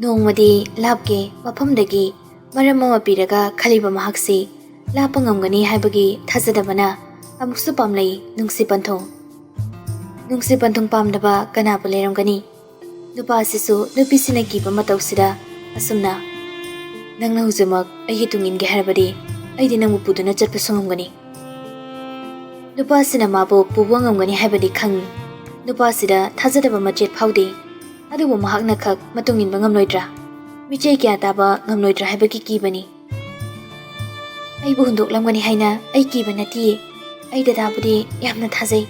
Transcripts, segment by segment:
ꯅꯣꯡꯃꯗꯤ ꯂꯥꯞꯀꯦ ꯃꯐꯝꯗꯒꯤ ꯃꯔꯝ ꯑꯃ ꯄꯤꯔꯒ ꯈꯜꯂꯤꯕ ꯃꯍꯥꯛꯁꯤ ꯂꯥꯞꯄ ꯉꯝꯒꯅꯤ ꯍꯥꯏꯕꯒꯤ ꯊꯥꯖꯗꯕꯅ ꯑꯃꯨꯛꯁꯨ ꯄꯥꯝꯂꯩ ꯅꯨꯡꯁꯤ ꯄꯟꯊꯨꯡ ꯄꯥꯝꯗꯕ ꯀꯅꯥꯕꯨ ꯂꯩꯔꯝꯒꯅꯤ? ꯅꯨꯄꯥ ꯑꯁꯤꯁꯨ ꯅꯨꯄꯤꯁꯤꯅ ꯀꯤꯕ ꯃꯇꯧꯁꯤꯗ ꯑꯁꯨꯝꯅ ꯅꯪꯅ ꯍꯧꯖꯤꯛꯃꯛ ꯑꯩꯒꯤ ꯇꯨꯡ ꯏꯟꯒꯦ ꯍꯥꯏꯔꯕꯗꯤ ꯑꯩꯗꯤ ꯅꯪꯕꯨ ꯄꯨꯗꯨꯅ ꯆꯠꯄꯁꯨ ꯉꯝꯒꯅꯤ꯫ ꯅꯨꯄꯥ ꯑꯁꯤꯅ ꯃꯥꯕꯨ ꯄꯨꯕ ꯉꯝꯒꯅꯤ ꯍꯥꯏꯕꯗꯤ ꯈꯪꯏ꯫ ꯅꯨꯄꯥ ꯑꯁꯤꯗ ꯊꯥꯖꯗꯕ ꯃꯆꯦꯠ ꯐꯥꯎꯗꯦ꯫ ꯑꯗꯨꯕꯨ ꯃꯍꯥꯛꯅ ꯈꯛ ꯃꯇꯨꯡ ꯏꯟꯕ ꯉꯝꯂꯣꯏꯗ꯭ꯔꯥ? ꯃꯤꯆꯩ ꯀꯌꯥ ꯇꯥꯕ ꯉꯝꯂꯣꯏꯗ꯭ꯔꯥ ꯍꯥꯏꯕꯒꯤ ꯀꯤꯕꯅꯤ꯫ ꯑꯩꯕꯨ ꯍꯨꯟꯗꯣꯛꯂꯝꯒꯅꯤ ꯍꯥꯏꯅ ꯑꯩ ꯀꯤꯕ ꯅꯠꯇꯤꯌꯦ꯫ ꯑꯩ ꯗꯗꯥꯕꯨꯗꯤ ꯌꯥꯝꯅ ꯊꯥꯖꯩ꯫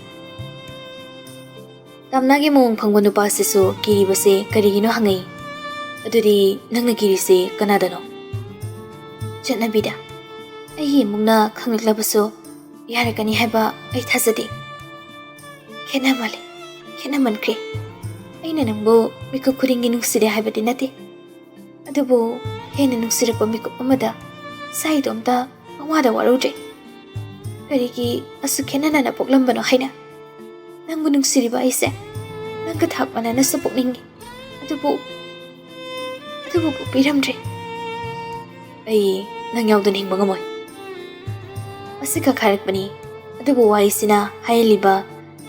ꯇꯝꯅꯥꯒꯤ ꯃꯑꯣꯡ ꯐꯪꯕ ꯅꯨꯄꯥ ꯑꯁꯤꯁꯨ ꯀꯤꯔꯤꯕꯁꯦ ꯀꯔꯤꯒꯤꯅꯣ ꯍꯪꯉꯛꯏ꯫ ꯑꯗꯨꯗꯤ ꯅꯪꯅ ꯀꯤꯔꯤꯁꯦ ꯀꯅꯥꯗꯅꯣ? ꯆꯠꯅꯕꯤꯗ꯫ ꯑꯩꯒꯤ ꯏꯃꯨꯡꯅ ꯈꯪꯂꯛꯂꯕꯁꯨ ꯌꯥꯔꯛꯀꯅꯤ ꯍꯥꯏꯕ ꯑꯩ ꯊꯥꯖꯗꯦ꯫ ꯈꯦꯠꯅꯃꯟꯈ꯭ꯔꯦ꯫ ꯑꯩꯅ ꯅꯪꯕꯨ ꯃꯤꯀꯨꯞ ꯈꯨꯗꯤꯡꯒꯤ ꯅꯨꯡꯁꯤꯔꯦ ꯍꯥꯏꯕꯗꯤ ꯅꯠꯇꯦ꯫ ꯑꯗꯨꯕꯨ ꯍꯦꯟꯅ ꯅꯨꯡꯁꯤꯔꯛꯄ ꯃꯤꯀꯨꯞ ꯑꯃꯗ ꯏꯁꯥ ꯏꯇꯣꯝꯇ ꯄꯪꯋꯥꯗ ꯋꯥꯔꯧꯖꯩ꯫ ꯀꯔꯤꯒꯤ ꯑꯁꯨꯛ ꯈꯦꯟꯅꯅ ꯄꯣꯛꯂꯝꯕꯅꯣ ꯍꯥꯏꯅ꯫ ꯅꯪꯕꯨ ꯅꯨꯡꯁꯤꯔꯤꯕ ꯑꯩꯁꯦ ꯅꯪꯒ ꯊꯥꯛ ꯃꯥꯟꯅꯅꯁꯨ ꯄꯣꯛꯅꯤꯡꯉꯤ꯫ ꯑꯗꯨꯕꯨ ꯄꯣꯛꯄꯤꯔꯝꯗ꯭ꯔꯦ꯫ ꯑꯩ ꯅꯪ ꯌꯥꯎꯗꯅ ꯍꯤꯡꯕ ꯉꯝꯃꯣꯏ꯫ ꯑꯁꯤꯈꯛ ꯍꯥꯏꯔꯛꯄꯅꯤ꯫ ꯑꯗꯨꯕꯨ ꯋꯥꯍꯩꯁꯤꯅ ꯍꯥꯏꯍꯜꯂꯤꯕ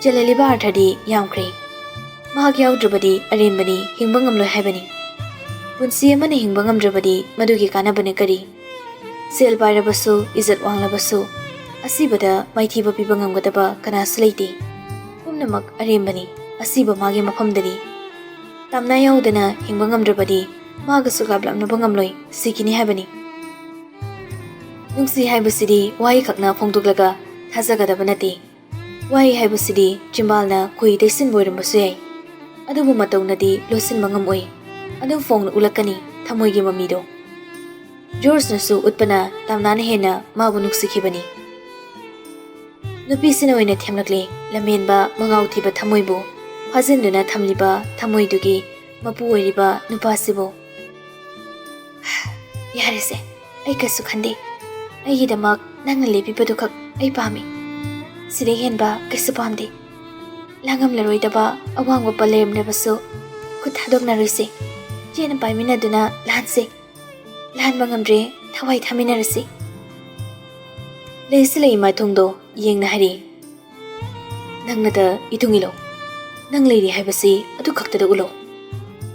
ꯆꯦꯜꯍꯜꯂꯤꯕ ꯑꯥꯔꯊꯗꯤ ꯌꯥꯝꯈ꯭ꯔꯦ꯫ ꯃꯍꯥꯛ ꯌꯥꯎꯗ꯭ꯔꯕꯗꯤ ꯑꯔꯦꯝꯕꯅꯤ, ꯍꯤꯡꯕ ꯉꯝꯂꯣꯏ ꯍꯥꯏꯕꯅꯤ꯫ ꯄꯨꯟꯁꯤ ꯑꯃꯅ ꯍꯤꯡꯕ ꯉꯝꯗ꯭ꯔꯕꯗꯤ ꯃꯗꯨꯒꯤ ꯀꯥꯟꯅꯕꯅ ꯀꯔꯤ? ꯁꯦꯜ ꯄꯥꯏꯔꯕꯁꯨ, ꯏꯖꯠ ꯋꯥꯡꯂꯕꯁꯨ ꯑꯁꯤꯕꯗ ꯃꯥꯏꯊꯤꯕ ꯄꯤꯕ ꯉꯝꯒꯗꯕ ꯀꯅꯥꯁꯨ ꯂꯩꯇꯦ꯫ ꯄꯨꯝꯅꯃꯛ ꯑꯔꯦꯝꯕꯅꯤ, ꯑꯁꯤꯕ ꯃꯥꯒꯤ ꯃꯐꯝꯗꯅꯤ꯫ ꯇꯝꯅꯥ ꯌꯥꯎꯗꯅ ꯍꯤꯡꯕ ꯉꯝꯗ꯭ꯔꯕꯗꯤ ꯃꯥꯒꯁꯨ ꯂꯥꯞꯂꯛꯅꯕ ꯉꯝꯂꯣꯏ, ꯁꯤꯈꯤꯅꯤ ꯍꯥꯏꯕꯅꯤ꯫ ꯅꯨꯡꯁꯤ ꯍꯥꯏꯕꯁꯤꯗꯤ ꯋꯥꯍꯩ ꯈꯛꯅ ꯐꯣꯡꯗꯣꯛꯂꯒ ꯊꯥꯖꯒꯗꯕ ꯅꯠꯇꯦ꯫ ꯋꯥꯍꯩ ꯍꯥꯏꯕꯁꯤꯗꯤ ꯆꯤꯝꯕꯥꯜꯅ ꯈꯨꯏ ꯇꯩꯁꯤꯟꯕ ꯑꯣꯏꯔꯝꯕꯁꯨ ꯌꯥꯏ꯫ ꯑꯗꯨꯕꯨ ꯃꯇꯧꯅꯗꯤ ꯂꯣꯠꯁꯤꯟꯕ ꯉꯝꯃꯣꯏ꯫ ꯑꯗꯨꯝ ꯐꯣꯡꯅ ꯎꯠꯂꯛꯀꯅꯤ ꯊꯃꯣꯏꯒꯤ ꯃꯃꯤꯗꯣ꯫ ꯖꯣꯔꯖꯅꯁꯨ ꯎꯠꯄꯅ ꯇꯝꯅꯥꯅ ꯍꯦꯟꯅ ꯃꯥꯕꯨ ꯅꯨꯡꯁꯤꯈꯤꯕꯅꯤ꯫ ꯅꯨꯄꯤꯁꯤꯅ ꯑꯣꯏꯅ ꯊꯦꯝꯂꯛꯂꯦ ꯂꯝꯍꯦꯟꯕ ꯃꯉꯥꯎ ꯊꯤꯕ ꯊꯃꯣꯏꯕꯨ ꯐꯥꯖꯤꯟꯗꯨꯅ ꯊꯝꯂꯤꯕ ꯊꯃꯣꯏꯗꯨꯒꯤ ꯃꯄꯨ ꯑꯣꯏꯔꯤꯕ ꯅꯨꯄꯥꯁꯤꯕꯨ꯫ ꯌꯥꯔꯦꯁꯦ, ꯑꯩ ꯀꯩꯁꯨ ꯈꯟꯗꯦ꯫ ꯑꯩꯒꯤꯗꯃꯛ ꯅꯪꯅ ꯂꯦꯞꯄꯤꯕꯗꯨꯈꯛ ꯑꯩ ꯄꯥꯝꯃꯤ꯫ ꯁꯤꯗꯩ ꯍꯦꯟꯕ ꯀꯩꯁꯨ ꯄꯥꯝꯗꯦ꯫ ꯂꯥꯡꯉꯝꯂꯔꯣꯏꯗꯕ ꯑꯋꯥꯡꯕ ꯄꯜ ꯂꯩꯔꯝꯂꯕꯁꯨ ꯈꯨꯠ ꯊꯥꯗꯣꯛꯅꯔꯣꯏꯁꯦ꯫ ꯆꯦꯅ ꯄꯥꯏꯃꯤꯟꯅꯗꯨꯅ ꯂꯥꯟꯁꯦ꯫ ꯂꯥꯟꯕ ꯉꯝꯗ꯭ꯔꯦ ꯊꯋꯥꯏ ꯊꯥꯃꯤꯟꯅꯔꯁꯤ꯫ ꯂꯩꯁꯤ ꯂꯩ ꯃꯥꯏꯊꯣꯡꯗꯣ ꯌꯦꯡꯅ ꯍꯥꯏꯔꯤ꯫ ꯅꯪꯅꯗ ꯏꯇꯨꯡ ꯏꯜꯂꯣ꯫ ꯅꯪ ꯂꯩꯔꯤ ꯍꯥꯏꯕꯁꯤ ꯑꯗꯨ ꯈꯛꯇꯗ ꯎꯠꯂꯣ꯫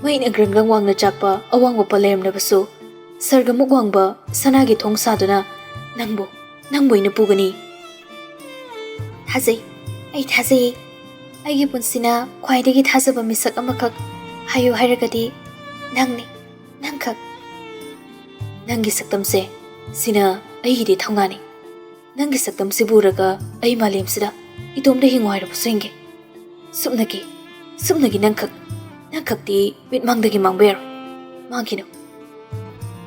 ꯃꯩꯅ ꯒ꯭ꯔꯪ ꯋꯥꯡꯅ ꯆꯥꯛꯄ ꯑꯋꯥꯡꯕ ꯄꯜ ꯂꯩꯔꯝꯂꯕꯁꯨ ꯁꯔꯒꯃꯨꯛ ꯋꯥꯡꯕ ꯁꯅꯥꯒꯤ ꯊꯣꯡ ꯁꯥꯗꯨꯅ ꯅꯪꯕꯨ ꯑꯣꯏꯅ ꯄꯨꯒꯅꯤ꯫ ꯑꯩ ꯊꯥꯖꯩ꯫ ꯑꯩꯒꯤ ꯄꯨꯟꯁꯤꯅ ꯈ꯭ꯋꯥꯏꯗꯒꯤ ꯊꯥꯖꯕ ꯃꯤꯁꯛ ꯑꯃꯈꯛ ꯍꯥꯏꯌꯨ ꯍꯥꯏꯔꯒꯗꯤ ꯅꯪꯅꯤ, ꯅꯪꯈꯛ꯫ ꯅꯪꯒꯤ ꯁꯛꯇꯝꯁꯦ ꯁꯤꯅ ꯑꯩꯒꯤꯗꯤ ꯊꯧꯅꯥꯅꯤ꯫ ꯅꯪꯒꯤ ꯁꯛꯇꯝꯁꯤꯕꯨ ꯎꯔꯒ ꯑꯩ ꯃꯥꯂꯦꯝꯁꯤꯗ ꯏꯇꯣꯝꯇ ꯍꯤꯡꯉꯨ ꯍꯥꯏꯔꯕꯁꯨ ꯍꯤꯡꯒꯦ꯫ ꯁꯨꯞꯅꯒꯤ ꯅꯪꯈꯛꯇꯤ ꯃꯤꯠꯃꯥꯡꯗꯒꯤ ꯃꯥꯡꯕ ꯌꯥꯔꯣꯏ꯫ ꯃꯥꯡꯈꯤꯅꯨ꯫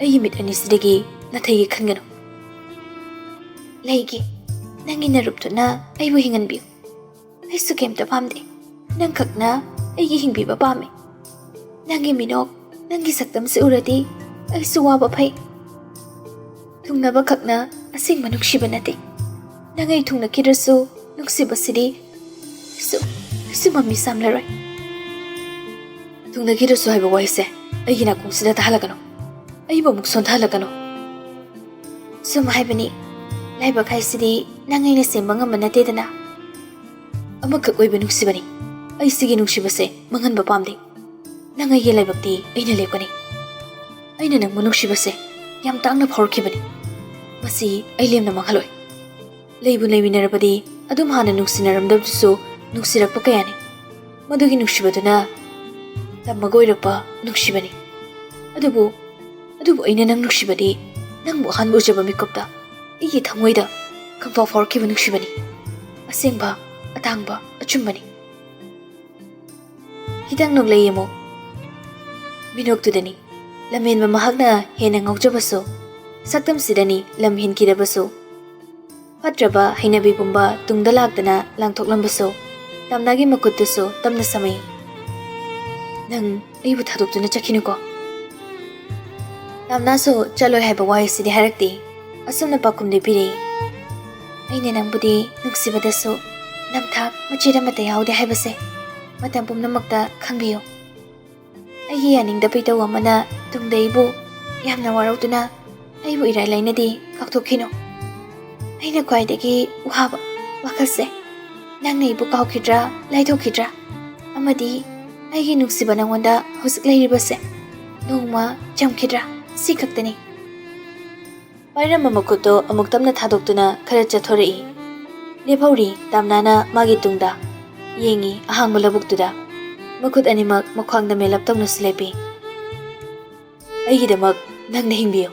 ꯑꯩꯒꯤ ꯃꯤꯠ ꯑꯅꯤꯁꯤꯗꯒꯤ ꯅꯥꯊꯩꯒꯦ ꯈꯟꯒꯅꯨ꯫ ꯂꯩꯒꯦ꯫ ꯅꯪꯒꯤ ꯅꯔꯨꯞꯇꯨꯅ ꯑꯩꯕꯨ ꯍꯤꯡꯍꯟꯕꯤꯌꯨ꯫ ꯑꯩꯁꯨ ꯀꯩꯝꯇ ꯄꯥꯝꯗꯦ꯫ ꯅꯪꯈꯛꯅ ꯑꯩꯒꯤ ꯍꯤꯡꯕꯤꯕ ꯄꯥꯝꯃꯤ꯫ ꯅꯪꯒꯤ ꯃꯤꯅꯣꯛ, ꯅꯪꯒꯤ ꯁꯛꯇꯝꯁꯤ ꯎꯔꯗꯤ ꯑꯩꯁꯨ ꯋꯥꯕ ꯐꯩ꯫ ꯊꯨꯡꯅꯕ ꯈꯛꯅ ꯑꯁꯦꯡꯕ ꯅꯨꯡꯁꯤꯕ ꯅꯠꯇꯦ꯫ ꯅꯪ ꯑꯩ ꯊꯨꯡꯅꯈꯤꯗ꯭ꯔꯁꯨ ꯅꯨꯡꯁꯤꯕꯁꯤꯗꯤ ꯀꯩꯁꯨ ꯃꯃꯤ ꯁꯥꯝꯂꯔꯣꯏ꯫ ꯊꯨꯡꯅꯈꯤꯗ꯭ꯔꯁꯨ ꯍꯥꯏꯕ ꯋꯥꯍꯩꯁꯦ ꯑꯩꯒꯤ ꯅꯥꯀꯣꯡꯁꯤꯗ ꯇꯥꯍꯜꯂꯛꯀꯅꯨ꯫ ꯑꯩꯕꯨ ꯑꯃꯨꯛ ꯁꯣꯟꯊꯍꯜꯂꯛꯀꯅꯨ꯫ ꯁꯨꯝ ꯍꯥꯏꯕꯅꯤ꯫ ꯂꯥꯏꯕꯛ ꯍꯥꯏꯁꯤꯗꯤ ꯅꯪ ꯑꯩꯅ ꯁꯦꯝꯕ ꯉꯝꯕ ꯅꯠꯇꯦꯗꯅ꯫ ꯑꯃꯈꯛ ꯑꯣꯏꯕ ꯅꯨꯡꯁꯤꯕꯅꯤ꯫ ꯑꯩ ꯁꯤꯒꯤ ꯅꯨꯡꯁꯤꯕꯁꯦ ꯃꯥꯡꯍꯟꯕ ꯄꯥꯝꯗꯦ꯫ ꯅꯪ ꯑꯩꯒꯤ ꯂꯥꯏꯕꯛꯇꯤ ꯑꯩꯅ ꯂꯦꯞꯀꯅꯤ꯫ ꯑꯩꯅ ꯅꯪꯕꯨ ꯅꯨꯡꯁꯤꯕꯁꯦ ꯌꯥꯝ ꯇꯥꯡꯅ ꯐꯥꯎꯔꯛꯈꯤꯕꯅꯤ꯫ ꯃꯁꯤ ꯑꯩ ꯂꯦꯝꯅ ꯃꯥꯡꯍꯜꯂꯣꯏ꯫ ꯂꯩꯕꯨ ꯂꯩꯃꯤꯟꯅꯔꯕꯗꯤ ꯑꯗꯨꯝ ꯍꯥꯟꯅ ꯅꯨꯡꯁꯤꯅꯔꯝꯗꯕꯗꯨꯁꯨ ꯅꯨꯡꯁꯤꯔꯛꯄ ꯀꯌꯥꯅꯤ꯫ ꯃꯗꯨꯒꯤ ꯅꯨꯡꯁꯤꯕꯗꯨꯅ ꯇꯝꯃꯒ ꯑꯣꯏꯔꯛꯄ ꯅꯨꯡꯁꯤꯕꯅꯤ꯫ ꯑꯗꯨꯕꯨ ꯑꯩꯅ ꯅꯪ ꯅꯨꯡꯁꯤꯕꯗꯤ ꯅꯪꯕꯨ ꯑꯍꯥꯟꯕ ꯎꯖꯕ ꯃꯤꯀꯨꯞꯇ ꯑꯩꯒꯤ ꯊꯃꯣꯏꯗ ꯈꯪꯐꯥꯎ ꯐꯥꯎꯔꯛꯈꯤꯕ ꯅꯨꯡꯁꯤꯕꯅꯤ꯫ ꯑꯁꯦꯡꯕ, ꯑꯇꯥꯡꯕ, ꯑꯆꯨꯝꯕꯅꯤ꯫ ꯈꯤꯇꯪ ꯅꯣꯛꯂꯛꯏ ꯑꯃꯨꯛ꯫ ꯃꯤꯅꯣꯛꯇꯨꯗꯅꯤ ꯂꯝꯍꯦꯟꯕ ꯃꯍꯥꯛꯅ ꯍꯦꯟꯅ ꯉꯥꯎꯖꯕꯁꯨ, ꯁꯛꯇꯝꯁꯤꯗꯅꯤ ꯂꯝ ꯍꯦꯟꯈꯤꯗꯕꯁꯨ꯫ ꯐꯠꯇ꯭ꯔꯕ ꯍꯩꯅꯕꯤꯒꯨꯝꯕ ꯇꯨꯡꯗ ꯂꯥꯛꯇꯅ ꯂꯥꯡꯊꯣꯛꯂꯝꯕꯁꯨ ꯇꯝꯅꯥꯒꯤ ꯃꯈꯨꯠꯇꯨꯁꯨ ꯇꯞꯅ ꯁꯝꯃꯤ꯫ ꯅꯪ ꯑꯩꯕꯨ ꯊꯥꯗꯣꯛꯇꯨꯅ ꯆꯠꯈꯤꯅꯨꯀꯣ꯫ ꯇꯝꯅꯥꯁꯨ ꯆꯠꯂꯣꯏ ꯍꯥꯏꯕ ꯋꯥꯍꯩꯁꯤꯗꯤ ꯍꯥꯏꯔꯛꯇꯦ꯫ ꯑꯁꯨꯝꯅ ꯄꯥꯎꯈꯨꯝꯗꯤ ꯄꯤꯔꯛꯏ꯫ ꯑꯩꯅ ꯅꯪꯕꯨꯗꯤ ꯅꯨꯡꯁꯤꯕꯗꯁꯨ ꯅꯝꯊꯥꯛ ꯃꯆꯦꯠ ꯑꯃꯠꯇ ꯌꯥꯎꯗꯦ ꯍꯥꯏꯕꯁꯦ ꯃꯇꯝ ꯄꯨꯝꯅꯃꯛꯇ ꯈꯪꯕꯤꯌꯨ꯫ ꯑꯩꯒꯤ ꯌꯥꯅꯤꯡꯗꯕ ꯏꯇꯧ ꯑꯃꯅ ꯇꯨꯡꯗ ꯑꯩꯕꯨ ꯌꯥꯝꯅ ꯋꯥꯔꯧꯗꯨꯅ ꯑꯩꯕꯨ ꯏꯔꯥꯏ ꯂꯥꯏꯅꯗꯤ ꯀꯥꯎꯊꯣꯛꯈꯤꯅꯣ. ꯑꯩꯅ ꯈ꯭ꯋꯥꯏꯗꯒꯤ ꯋꯥꯕ ꯋꯥꯈꯜꯁꯦ ꯅꯪꯅ ꯑꯩꯕꯨ ꯀꯥꯎꯈꯤꯗ꯭ꯔꯥ ꯂꯥꯏꯊꯣꯛꯈꯤꯗ꯭ꯔꯥ ꯑꯃꯗꯤ ꯑꯩꯒꯤ ꯅꯨꯡꯁꯤꯕ ꯅꯉꯣꯟꯗ ꯍꯧꯖꯤꯛ ꯂꯩꯔꯤꯕꯁꯦ ꯅꯣꯡꯃ ꯆꯝꯈꯤꯗ꯭ꯔꯥ ꯁꯤ ꯈꯛꯇꯅꯤ. ꯄꯥꯏꯔꯝꯕ ꯃꯈꯨꯠꯇꯣ ꯑꯃꯨꯛ ꯇꯞꯅ ꯊꯥꯗꯣꯛꯇꯨꯅ ꯈꯔ ꯆꯠꯊꯣꯔꯛꯏ. ꯂꯦꯞꯍꯧꯔꯤ ꯇꯝꯅꯥꯅ ꯃꯥꯒꯤ ꯇꯨꯡꯗ ꯌꯦꯡꯉꯤ ꯑꯍꯥꯡꯕ ꯂꯧꯕꯨꯛꯇꯨꯗ. ꯃꯈꯨꯠ ꯑꯅꯤꯃꯛ ꯃꯈ꯭ꯋꯥꯡꯗ ꯃꯦꯜꯂꯞ ꯇꯧꯅꯁꯨ ꯂꯦꯞꯄꯤ. ꯑꯩꯒꯤꯗꯃꯛ ꯅꯪꯅ ꯍꯤꯡꯕꯤꯌꯨ.